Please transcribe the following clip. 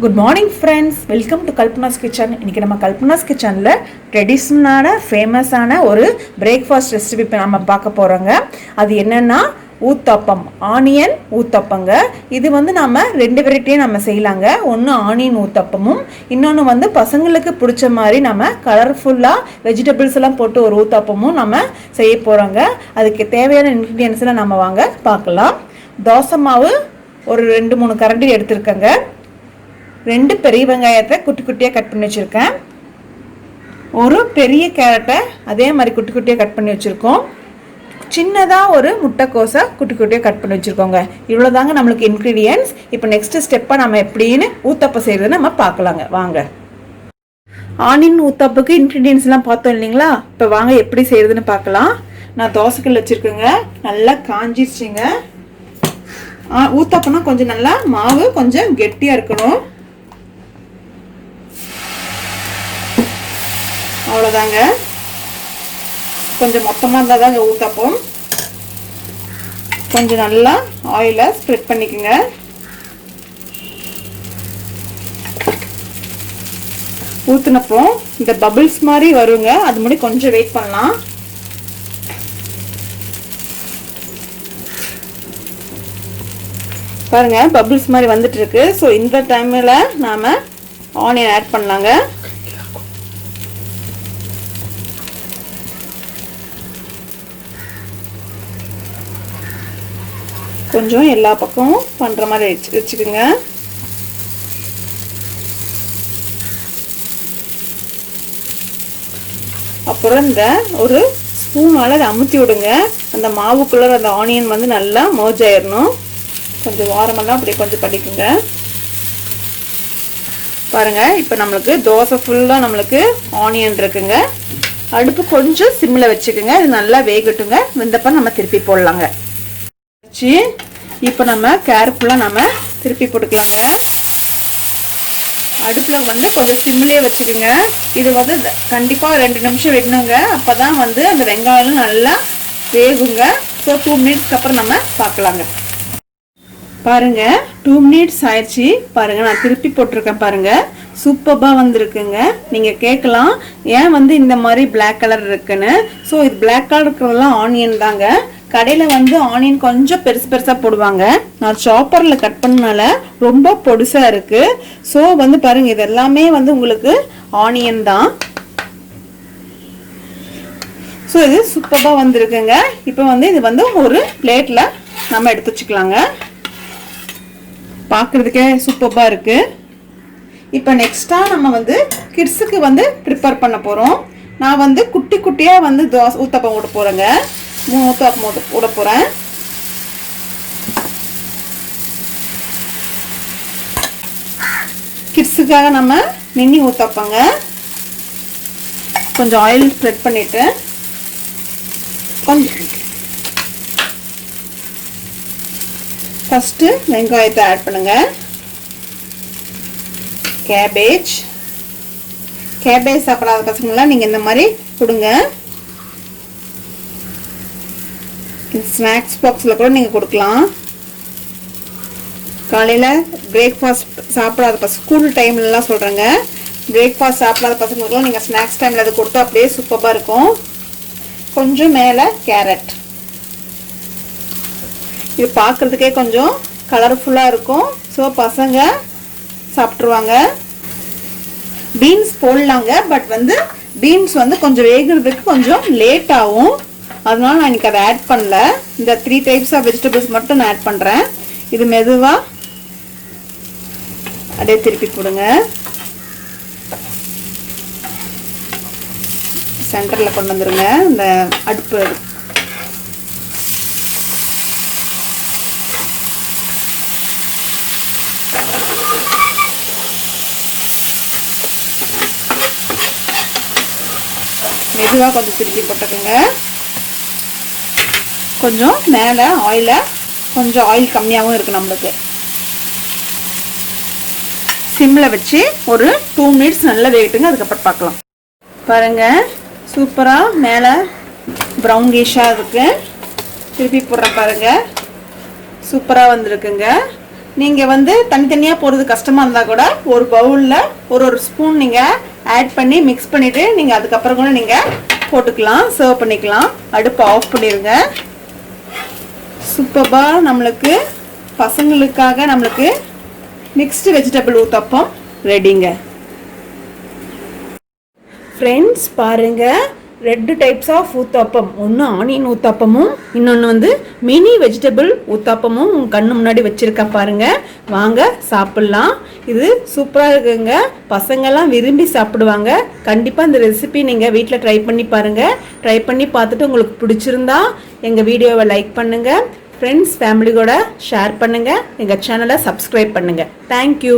Good morning friends, welcome to Kalpana's kitchen. இன்றைக்கி நம்ம கல்பனாஸ் கிச்சனில் ட்ரெடிஷ்னலான ஃபேமஸான ஒரு பிரேக்ஃபாஸ்ட் ரெசிபி இப்போ நம்ம பார்க்க போகிறோங்க. அது என்னென்னா ஊத்தப்பம், ஆனியன் ஊத்தப்பங்க. இது நம்ம ரெண்டு வெரைட்டியும் நம்ம செய்யலாங்க. ஒன்று ஆனியன் ஊத்தப்பமும், இன்னொன்று பசங்களுக்கு பிடிச்ச மாதிரி நம்ம கலர்ஃபுல்லாக வெஜிடபிள்ஸ் எல்லாம் போட்டு ஒரு ஊத்தப்பமும் நம்ம செய்ய போகிறோங்க. அதுக்கு தேவையான இன்க்ரீடியன்ஸ்லாம் நம்ம வாங்க பார்க்கலாம். தோசை மாவு ஒரு 2-3 கரண்டி எடுத்துருக்கேங்க. 2 பெரிய வெங்காயத்தை குட்டி குட்டியாக கட் பண்ணி வச்சுருக்கேன். ஒரு பெரிய கேரட்டை அதே மாதிரி குட்டி குட்டியாக கட் பண்ணி வச்சுருக்கோம். சின்னதாக ஒரு முட்டைக்கோசை குட்டி குட்டியாக கட் பண்ணி வச்சுருக்கோங்க. இவ்வளோ தாங்க நம்மளுக்கு இன்க்ரீடியன்ஸ். இப்போ நெக்ஸ்ட் ஸ்டெப்பாக நம்ம எப்படின்னு ஊத்தப்பம் செய்கிறது நம்ம பார்க்கலாங்க. வாங்க. ஆனியன் ஊத்தப்புக்கு இன்க்ரீடியன்ஸ்லாம் பார்த்தோம் இல்லைங்களா? இப்போ வாங்க எப்படி செய்கிறதுன்னு பார்க்கலாம். நான் தோசைக்கல் வச்சுருக்கேங்க. நல்லா காஞ்சிருச்சுங்க. ஊத்தப்பம்னா கொஞ்சம் நல்லா மாவு கொஞ்சம் கெட்டியாக இருக்கணும். அவ்வளோதாங்க. கொஞ்சம் மொத்தமாக இருந்தால் தாங்க ஊத்தப்பம். கொஞ்சம் நல்லா ஆயிலை ஸ்ப்ரெட் பண்ணிக்கோங்க. ஊற்றினப்போ இந்த பபிள்ஸ் மாதிரி வருங்க. அது முன்னாடி கொஞ்சம் வெயிட் பண்ணலாம். பாருங்க, பபிள்ஸ் மாதிரி வந்துட்டு இருக்கு. ஸோ இந்த டைமில் நாம் ஆனியன் ஆட் பண்ணலாங்க. கொஞ்சம் எல்லா பக்கமும் பண்ணுற மாதிரி வச்சுக்கோங்க. அப்புறம் இந்த ஒரு ஸ்பூனால் அதை அமுத்தி விடுங்க. அந்த மாவுக்குள்ளே அந்த ஆனியன் நல்லா மர்ஜ் ஆயிடணும். கொஞ்சம் வாரமெல்லாம் அப்படி கொஞ்சம் பண்ணிக்கோங்க. பாருங்கள், இப்போ நம்மளுக்கு தோசை ஃபுல்லாக நம்மளுக்கு ஆனியன் இருக்குங்க. அடுப்பு கொஞ்சம் சிம்மில் வச்சுக்கோங்க. இது நல்லா வேகட்டுங்க. வெந்தப்ப நம்ம திருப்பி போடலாங்க. இப்போ நம்ம கேர்ஃபுல்லாக நம்ம திருப்பி போட்டுக்கலாங்க. அடுப்பில் கொஞ்சம் சிம்மிலே வச்சுக்கோங்க. இது கண்டிப்பாக 2 நிமிஷம் விடணுங்க. அப்போ தான் அந்த வெங்காயம் நல்லா வேகுங்க. ஸோ 2 மினிட்ஸ்க்கு அப்புறம் நம்ம பார்க்கலாங்க. பாருங்க, 2 மினிட்ஸ் ஆயிடுச்சு. பாருங்க, நான் திருப்பி போட்டிருக்கேன். பாருங்க, சூப்பராக வந்திருக்குங்க. நீங்கள் கேட்கலாம், ஏன் இந்த மாதிரி பிளாக் கலர் இருக்குன்னு. ஸோ இது பிளாக் கலர் இருக்கிறதெல்லாம் ஆனியன் தாங்க. கடையில் ஆனியன் கொஞ்சம் பெருசு பெருசாக போடுவாங்க. நான் சாப்பரில் கட் பண்ணனால ரொம்ப பொடுசாக இருக்குது. ஸோ பாருங்க, இது எல்லாமே உங்களுக்கு ஆனியன் தான். ஸோ இது சூப்பராக வந்திருக்குங்க. இப்போ இது ஒரு பிளேட்டில் நம்ம எடுத்து வச்சுக்கலாங்க. பார்க்குறதுக்கே சூப்பராக இருக்குது. இப்போ நெக்ஸ்ட்டாக நம்ம கிட்ஸுக்கு ப்ரிப்பேர் பண்ண போகிறோம். நான் குட்டி குட்டியாக தோசை ஊத்தப்பம் விட போகிறேங்க. 3 ஊத்தப்பம் விட போகிறேன். கிட்ஸுக்காக நம்ம மினி ஊத்தப்பங்க. கொஞ்சம் ஆயில் ஸ்ப்ரெட் பண்ணிவிட்டு கொஞ்சம் ஃபஸ்ட்டு வெங்காயத்தை ஆட் பண்ணுங்க. கேபேஜ் சாப்பிடாத பசங்களாம் நீங்கள் இந்த மாதிரி கொடுங்க. ஸ்நாக்ஸ் பாக்ஸில் கூட நீங்கள் கொடுக்கலாம். காலையில் பிரேக்ஃபாஸ்ட் சாப்பிடாத ஸ்கூல் டைம்லலாம் சொல்கிறேங்க. பிரேக்ஃபாஸ்ட் சாப்பிடாத பசங்களுக்குலாம் நீங்கள் ஸ்நாக்ஸ் டைமில் அது கொடுத்தா அப்படியே சூப்பராக இருக்கும். கொஞ்சம் மேலே கேரட். இது பார்க்குறதுக்கே கொஞ்சம் கலர்ஃபுல்லாக இருக்கும். ஸோ பசங்க சாப்பிட்ருவாங்க. பீன்ஸ் போடலாங்க. பட் பீன்ஸ் கொஞ்சம் வேகிறதுக்கு கொஞ்சம் லேட் ஆகும். அதனால நான் இன்றைக்கி அதை ஆட் பண்ணல. இந்த 3 டைப்ஸ் ஆஃப் வெஜிடபிள்ஸ் மட்டும் நான் ஆட் பண்ணுறேன். இது மெதுவாக அப்படியே திருப்பி போடுங்க. சென்டரில் கொண்டு வந்துடுங்க இந்த அடுப்பு. மெதுவாக கொஞ்சம் திருப்பி போட்டுக்கோங்க. கொஞ்சம் மேலே கொஞ்சம் ஆயில் கம்மியாகவும் இருக்குது நம்மளுக்கு. சிம்மில் வச்சு ஒரு 2 மினிட்ஸ் நல்லா வேகட்டுங்க. அதுக்கப்புறம் பார்க்கலாம். பாருங்கள், சூப்பராக மேலே ப்ரௌனிஷாக இருக்குது. திருப்பி போடுறேன். பாருங்கள், சூப்பராக வந்திருக்குங்க. நீங்கள் வந்து தனித்தனியாக போடுறது கஷ்டமாக இருந்தால் கூட ஒரு பவுலில் ஒரு ஸ்பூன் நீங்கள் ஆட் பண்ணி மிக்ஸ் பண்ணிவிட்டு நீங்கள் அதுக்கப்புறம் கூட நீங்கள் போட்டுக்கலாம், சர்வ் பண்ணிக்கலாம். அடுப்பை ஆஃப் பண்ணிடுங்க. சூப்பராக நம்மளுக்கு பசங்களுக்காக நம்மளுக்கு மிக்ஸ்டு வெஜிடபிள் ஊத்தப்பம் ரெடிங்க. ஃப்ரெண்ட்ஸ் பாருங்கள், 2 டைப்ஸ் ஆஃப் ஊத்தாப்பம். ஒன்று ஆனியன் ஊத்தாப்பமும் இன்னொன்று வந்து மினி வெஜிடபிள் ஊத்தாப்பமும் உங்கள் கண்ணு முன்னாடி வச்சுருக்க பாருங்கள். வாங்க சாப்பிட்லாம். இது சூப்பராக இருக்குங்க, பசங்கள்லாம் விரும்பி சாப்பிடுவாங்க. கண்டிப்பாக இந்த ரெசிபி நீங்கள் வீட்டில் ட்ரை பண்ணி பாருங்கள். ட்ரை பண்ணி பார்த்துட்டு உங்களுக்கு பிடிச்சிருந்தா எங்கள் வீடியோவை லைக் பண்ணுங்கள், ஃப்ரெண்ட்ஸ் ஃபேமிலியோட ஷேர் பண்ணுங்கள், எங்கள் சேனலை சப்ஸ்கிரைப் பண்ணுங்கள். தேங்க்யூ.